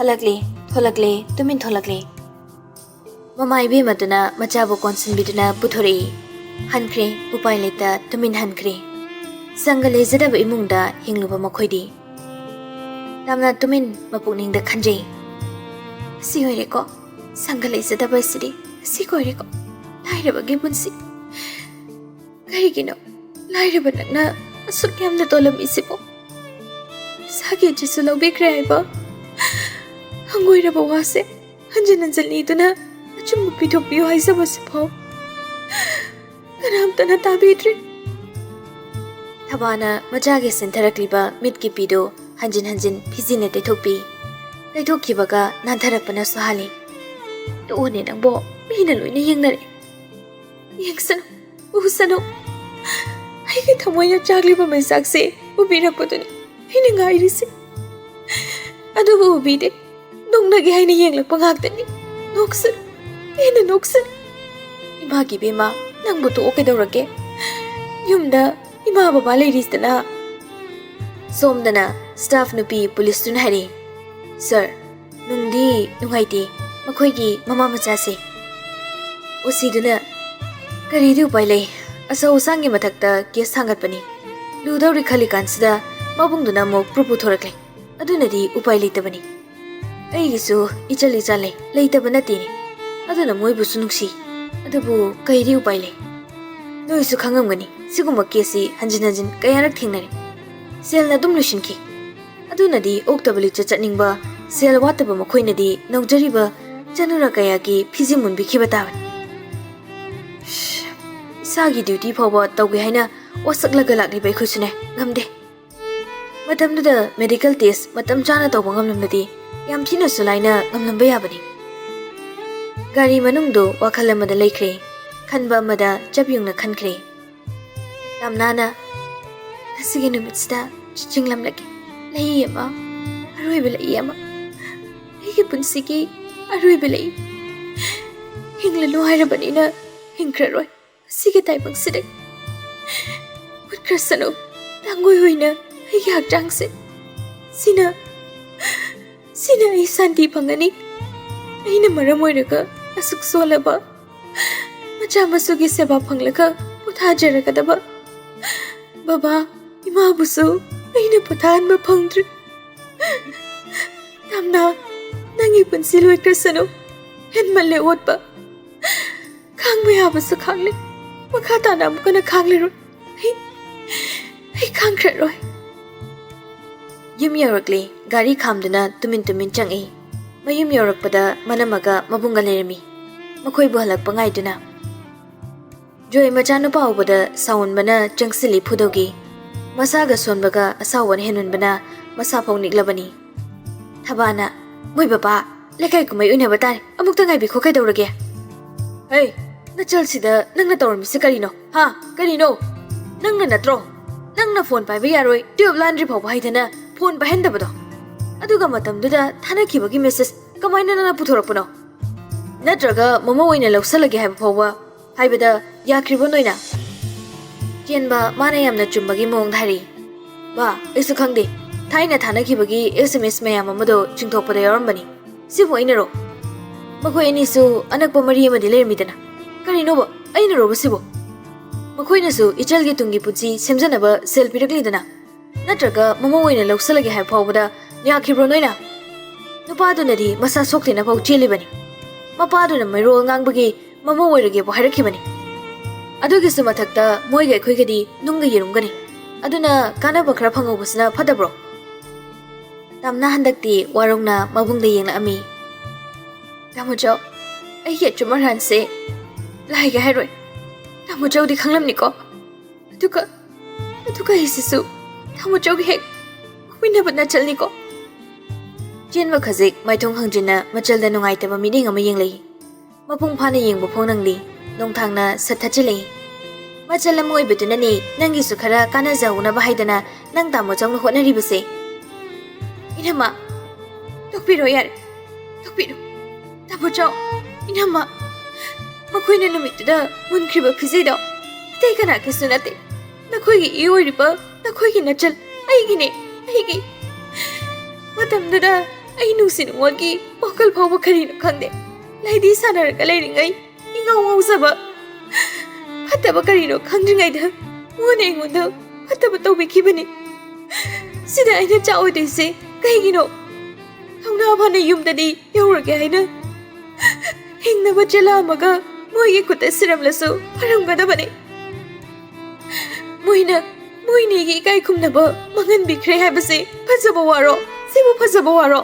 halakle tholakle tumin tholakle mamai be matuna machabu konsin biduna puthori hankre upai leita tumin hankre Sangale zada imungda hingluba makhoidi tamna tumin mapukningda khanjei si hoire ko sangale zada basidi si koire ko laira bagi bunsi kari gino laira banakna asuk yamna tolam isipo sagi jisu lobi kraiba hangoira bawase hanjan anjali duna achum pithopio haisa basipo kanam tana tabidri Thabana majage sentharakliba mitki pido hanjin hanjin phizine tethokpi tethokkibaga nantharakpana sahali to one nangbo mina loina yengnare yengsano usano aige thamoya chakliba maisakse ubirakpoduni ina ngairisi adubu ubide nongnage haina yenglakpa ngaktani noksan ina noksan imagi bema nangbo to okedawrake yumda Ima baba ladies dana somdana staff nupi police tun hari sir nungdi nungaiti makhoigi mama macha se osiduna kari du pailai asa usangi mathakta case sangat pani ludawri khali kansida mabungduna mo propu thorakle adunadi upai leitabani aigisu ichali chale leitabana tini aduna moi busu nungsi adubu kairi upai lai noisu khangamgani siguma kesi hanjin hanjin kayarak thingnare sel na dum lushinki adunadi oktabali chachatningba sel wataba makhoinadi nongjariba chanura kaya ki phijimun bikhiba taban sagi duty phawa tawge haina wasaklaga lakli bai khusune ngamde matamduda medical test matam chana tawba ngamlamnadi yam thina sulaina ngamlamba yabani gari manungdo wakhalamada laikre khanba amada chabyungna khankhre Tamnana Sige numitsta chinglam lagi Layama Arui belayama Igi punsiki Arui belay Hinglalu hairabanina Hingkraroi Sige taipang sidak Utkrasano Langgoy hoina Igi hakjangse Sina ay santi pangani Aina maramoiraga Asuk solaba Macha masugi seba panglaga Puthajaragadaba Baba, ima busu, aina patahan ma pangdri. Tamna, nangi punsil wai krasano, hen malle otba. Khang maya busu khangle, makata nam kana khangle ro. Hey khang krat roi. Yum yorakli, gari khamdana tumin changi. Mayum yorakpada manamaga mabunga lerami. Makhoi buhalak pangai duna. Joy machanu paubada saun bana changsili phudogi masaga sonbaga asawan henun bana masa phongnik labani thabana moi baba lekai kumai uina batar amukta ngai bi khokai dawrage hey Nachalsida nangna tawrmisi karino ha karino nangna natro nangna phone paiba yaroi tube laundry phau haidana phone pahendabado aduga matamduda thanakibagi message kamaina nana puthorakpano natraga mama oina lawsalage haiba phauwa haibada yakribo noina jenba mana yamna chumbagi mong dhari ba isu khangde thaina thanakibagi SMS mayam amado chingthokpada yarambani sibu ainaro makoi anisu anakpa mari amadi lermidana karino ba aina roba sibo makoi nasu ichalgi tungi puji semjanaba sel piraklidana natraga mama oina lawsalage haiba phawbada yakribro noina nupadunadi masa soktena phau chelibani mapaduna mairo ngangbagi mama oirage bo hairakibani adugi sumathakta moiga khoigadi nunga yerumgani aduna kanaba khara phangobusna phadabro tamna handakti warongna mabungda yengna ami tamujo ai ye chumar hanse laiga hairoi tamujo di khanglamni ko aduka isisu tamujo gi hek kuina badna chalni ko jenwa khajik maithong hangjina machalda nungai taba meeting ama yenglei mapung phana yengbo phonangli nongthangna sathachilei machalam moi betunani nangi sukhara kana jauna bahaidana nang tamo changna honari base inama tokpiro yar tokpiro tabujo inama makoina numituda munkriba phizeido tei kana kisunate nakoigi ioriba nakoigi nachal aigine aigi matamduda ai nusin wagi okal phawa kharino khangde laidi sanarga leiringai ingau ngau fataba karino khangringaida mone ingoda fataba tawbikibani sida aina chaodeise kaigino thongna bhana yumdadi yaurage haina hingnaba chelamaga moigi kuta siramlasu haramgadabani moine gi kai khumnaba mangan bikre habase phajaba waro sibu phajaba waro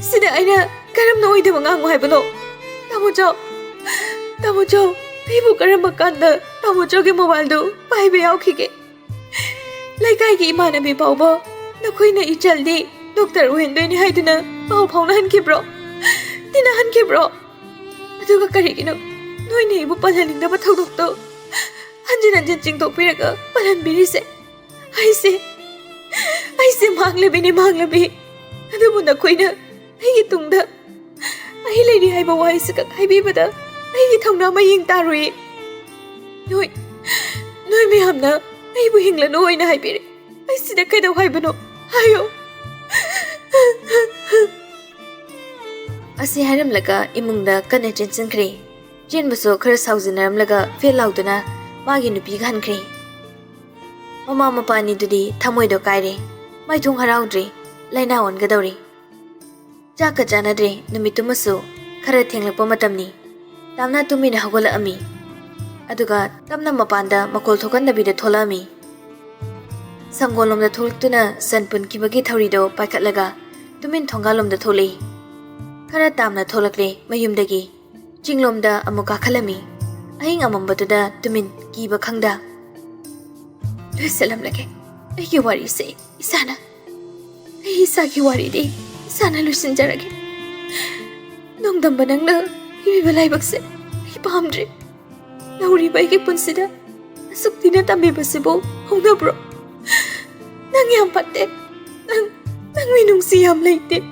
sida aina karamna oidaba ngangu haibano tamujo Pibu karamba kanda tamujo ge mobile do paibe yaukige laikai gi imana bi pawbo nakoina ichaldi doctor wendoi haiduna paw phawna hankibro tina hankibro aduga karigino noine ibu palaninda ba thogdokto hanjin chingtok piraga palan birise aise manglabi adubu nakoina ai tungda ai leini haiba waise ka haibi bada ai thongna maying tarui noi me hamna ai bu hingla no oina haibire ai sida kaida haibano hayo asi haram laga imungda kana tension kre jen baso khara saujinaram laga fel lauduna magi nupi gan kre mama mapani dudi thamoi do kaire mai thung haraudre laina on gadori jaka janadre numitumasu khara thenglakpa matamni tamna tumina hagola ami aduga tamna mapanda makol thokandabida thola ami samgolomda tholtuna sanpun kibagi thawrido paikhatlaga tumin thongalomda tholei khara tamna tholakle mayumdagi jinglomda amuka khalami ahing amambatuda tumin kiba khangda salam lage ai wari se isana ai sagi wari de isana lusinjarage nongdam banangna Ibi balai bakse, I pahamdre. Nauri baiki punsida, asuktina tambi basibo, hongna bro. Nang yam patte, nang minung siyam laite.